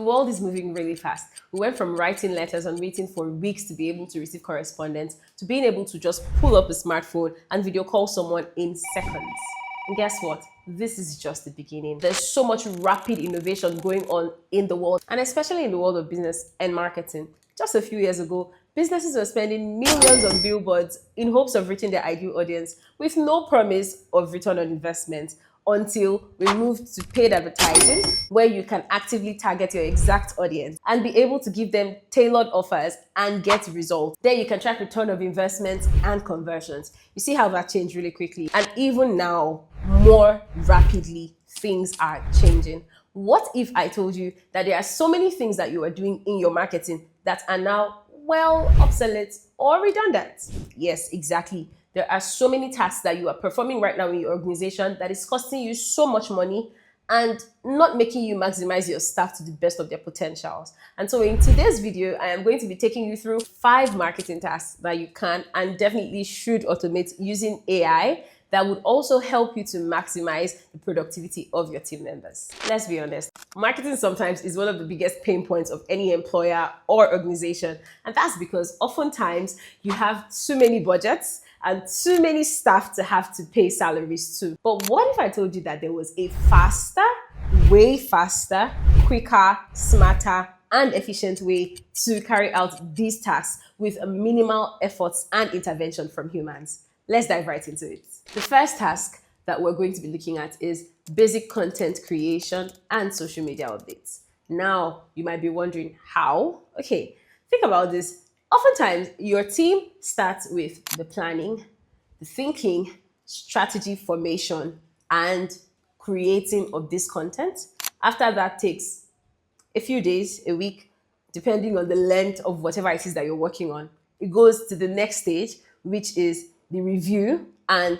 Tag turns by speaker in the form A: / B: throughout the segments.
A: world is moving really fast. We went from writing letters and waiting for weeks to be able to receive correspondence to being able to just pull up a smartphone and video call someone in seconds. And guess what? This is just the beginning. There's so much rapid innovation going on in the world, and especially in the world of business and marketing. Just a few years ago, businesses were spending millions on billboards in hopes of reaching their ideal audience with no promise of return on investment, until we moved to paid advertising, where you can actively target your exact audience and be able to give them tailored offers and get results. There you can track return of investment and conversions. You see how that changed really quickly. And even now, more rapidly, things are changing. What if I told you that there are so many things that you are doing in your marketing that are now, well, obsolete or redundant? Yes, exactly. There are so many tasks that you are performing right now in your organization that is costing you so much money and not making you maximize your staff to the best of their potentials. And so in today's video, I am going to be taking you through 5 marketing tasks that you can and definitely should automate using AI that would also help you to maximize the productivity of your team members. Let's be honest, marketing sometimes is one of the biggest pain points of any employer or organization. And that's because oftentimes you have too many budgets and too many staff to have to pay salaries to. But what if I told you that there was a faster, way faster, quicker, smarter, and efficient way to carry out these tasks with minimal efforts and intervention from humans? Let's dive right into it. The first task that we're going to be looking at is basic content creation and social media updates. Now, you might be wondering how? Okay, think about this. Oftentimes, your team starts with the planning, the thinking, strategy formation, and creating of this content. After that takes a few days, a week, depending on the length of whatever it is that you're working on. It goes to the next stage, which is the review, and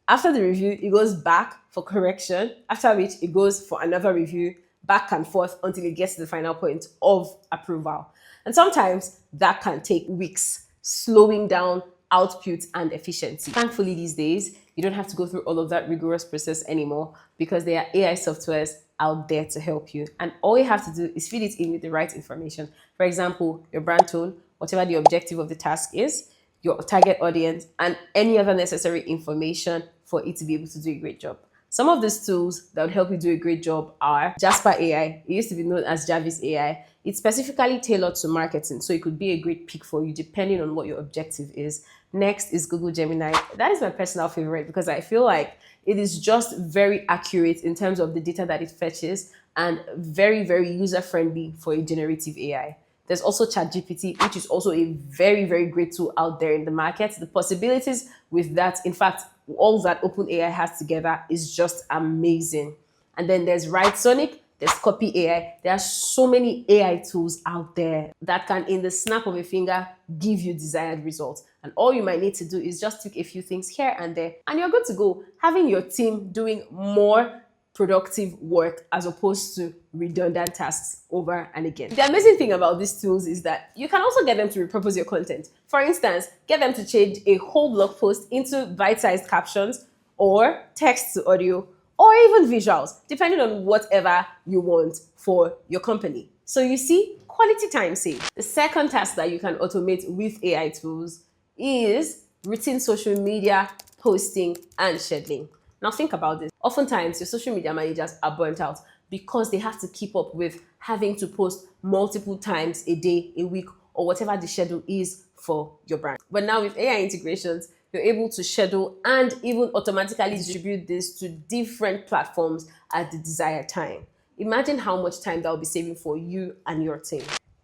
A: after the review, it goes back for correction, after which it goes for another review, back and forth until it gets to the final point of approval. And sometimes that can take weeks, slowing down output and efficiency. Thankfully, these days, you don't have to go through all of that rigorous process anymore because there are AI softwares out there to help you. And all you have to do is feed it in with the right information. For example, your brand tone, whatever the objective of the task is, your target audience, and any other necessary information for it to be able to do a great job. Some of these tools that would help you do a great job are Jasper AI. It used to be known as Jarvis AI. It's specifically tailored to marketing, so it could be a great pick for you depending on what your objective is. Next is Google Gemini. That is my personal favorite because I feel like it is just very accurate in terms of the data that it fetches and very, very user-friendly for a generative AI. There's also ChatGPT, which is also a very, very great tool out there in the market. The possibilities with that, in fact, all that OpenAI has together is just amazing. And then there's WriteSonic, there's Copy AI. There are so many AI tools out there that can, in the snap of a finger, give you desired results. And all you might need to do is just tweak a few things here and there, and you're good to go, having your team doing more productive work as opposed to redundant tasks over and again. The amazing thing about these tools is that you can also get them to repurpose your content. For instance, get them to change a whole blog post into bite-sized captions or text to audio or even visuals, depending on whatever you want for your company. So you see, quality time saved. The second task that you can automate with AI tools is written social media posting and scheduling. Now think about this. Oftentimes, your social media managers are burnt out because they have to keep up with having to post multiple times a day, a week, or whatever the schedule is for your brand. But now with AI integrations, you're able to schedule and even automatically distribute this to different platforms at the desired time. Imagine how much time that will be saving for you and your team.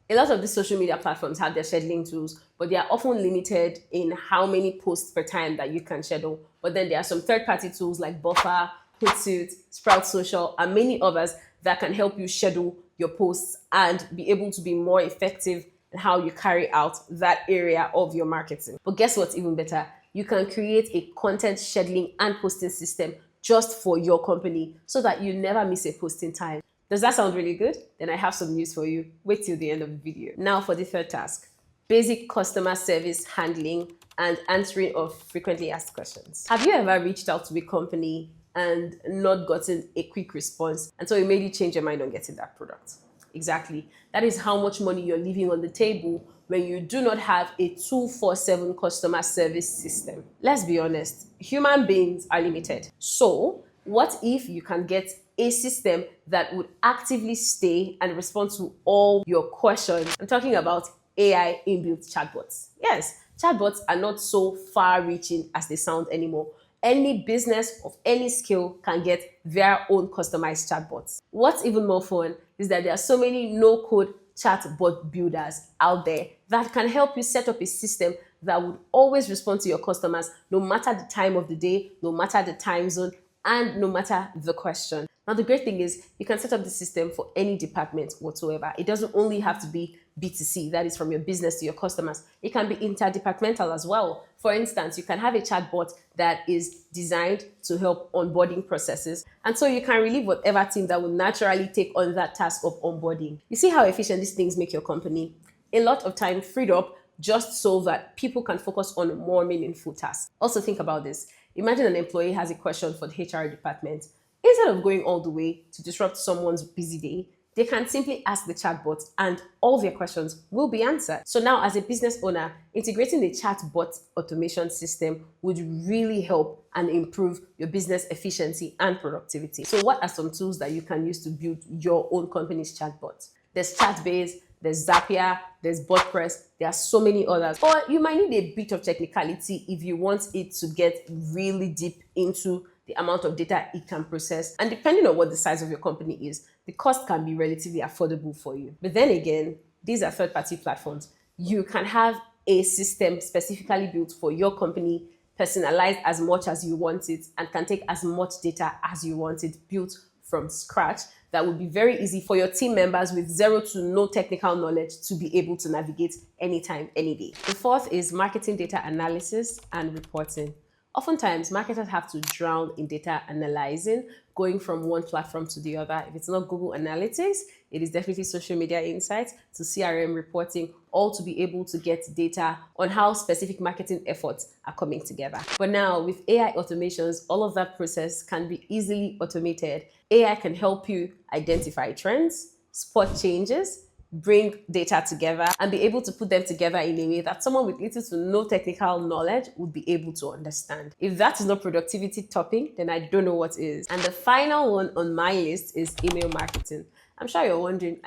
A: A lot of the social media platforms have their scheduling tools, but they are often limited in how many posts per time that you can schedule. But then there are some third-party tools like Buffer, Hootsuite, Sprout Social, and many others that can help you schedule your posts and be able to be more effective in how you carry out that area of your marketing. But guess what's even better? You can create a content scheduling and posting system just for your company so that you never miss a posting time. Does that sound really good? Then I have some news for you. Wait till the end of the video. Now for the third task, basic customer service handling and answering of frequently asked questions. Have you ever reached out to a company and not gotten a quick response, and so it made you change your mind on getting that product? Exactly. That is how much money you're leaving on the table when you do not have a 24/7 customer service system. Let's be honest, human beings are limited. So, what if you can get a system that would actively stay and respond to all your questions? I'm talking about AI inbuilt chatbots. Yes, chatbots are not so far reaching as they sound anymore. Any business of any skill can get their own customized chatbots. What's even more fun is that there are so many no-code chatbot builders out there that can help you set up a system that would always respond to your customers no matter the time of the day, no matter the time zone, and no matter the question. Now, the great thing is you can set up the system for any department whatsoever. It doesn't only have to be B2C, that is from your business to your customers. It can be interdepartmental as well. For instance, you can have a chatbot that is designed to help onboarding processes. And so you can relieve whatever team that will naturally take on that task of onboarding. You see how efficient these things make your company? A lot of time freed up just so that people can focus on more meaningful tasks. Also think about this. Imagine an employee has a question for the HR department. Instead of going all the way to disrupt someone's busy day, they can simply ask the chatbot and all their questions will be answered. So now as a business owner, integrating the chatbot automation system would really help and improve your business efficiency and productivity. So what are some tools that you can use to build your own company's chatbot? There's Chatbase, there's Zapier, there's BotPress, there are so many others. Or you might need a bit of technicality if you want it to get really deep into the amount of data it can process. And depending on what the size of your company is, the cost can be relatively affordable for you. But then again, these are third-party platforms. You can have a system specifically built for your company, personalized as much as you want it, and can take as much data as you want it, built from scratch. That would be very easy for your team members with zero to no technical knowledge to be able to navigate anytime, any day. The fourth is marketing data analysis and reporting. Oftentimes, marketers have to drown in data analyzing, going from one platform to the other. If it's not Google Analytics, it is definitely social media insights to CRM reporting, all to be able to get data on how specific marketing efforts are coming together. But now with AI automations, all of that process can be easily automated. AI can help you identify trends, spot changes, bring data together, and be able to put them together in a way that someone with little to no technical knowledge would be able to understand. If that is not productivity topping, then I don't know what is. And the final one on my list is email marketing. I'm sure you're wondering,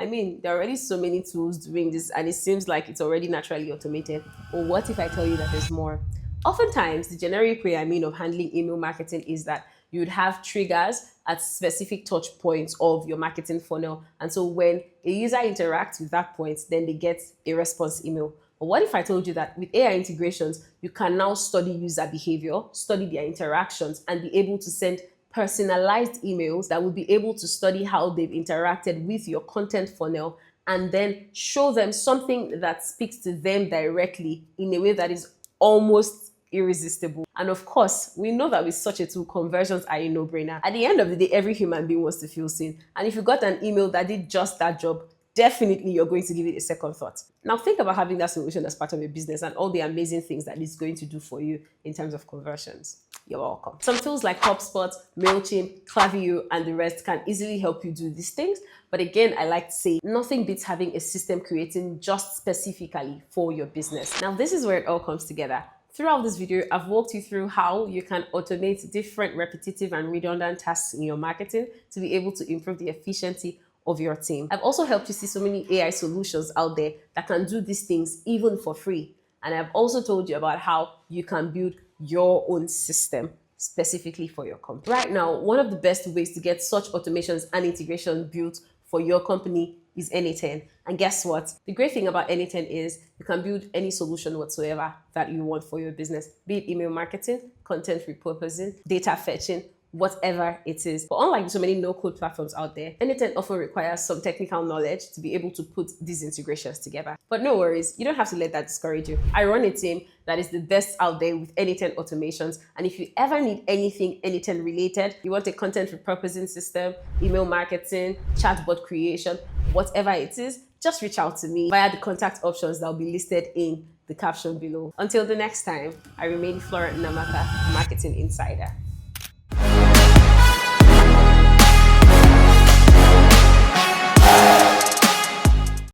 A: there are already so many tools doing this and it seems like it's already naturally automated. Or what if I tell you that there's more? Oftentimes, the generic way of handling email marketing is that you'd have triggers at specific touch points of your marketing funnel. And so when a user interacts with that point, then they get a response email. But what if I told you that with AI integrations, you can now study user behavior, study their interactions, and be able to send personalized emails that will be able to study how they've interacted with your content funnel and then show them something that speaks to them directly in a way that is almost irresistible. And of course, we know that with such a tool, conversions are a no-brainer. At the end of the day, every human being wants to feel seen. And if you got an email that did just that job, definitely you're going to give it a second thought. Now think about having that solution as part of your business and all the amazing things that it's going to do for you in terms of conversions. You're welcome. Some tools like HubSpot, MailChimp, Klaviyo, and the rest can easily help you do these things. But again, I like to say nothing beats having a system creating just specifically for your business. Now this is where it all comes together. Throughout this video, I've walked you through how you can automate different repetitive and redundant tasks in your marketing to be able to improve the efficiency of your team. I've also helped you see so many AI solutions out there that can do these things even for free. And I've also told you about how you can build your own system specifically for your company. Right now, one of the best ways to get such automations and integration built for your company is N8N. And guess what? The great thing about N8N is you can build any solution whatsoever that you want for your business, be it email marketing, content repurposing, data fetching, whatever it is. But unlike so many no-code platforms out there, N8N often requires some technical knowledge to be able to put these integrations together. But no worries, you don't have to let that discourage you. I run a team that is the best out there with N8N automations. And if you ever need anything N8N related, you want a content repurposing system, email marketing, chatbot creation, whatever it is, just reach out to me via the contact options that will be listed in the caption below. Until the next time, I remain Florent Namaka, Marketing Insider.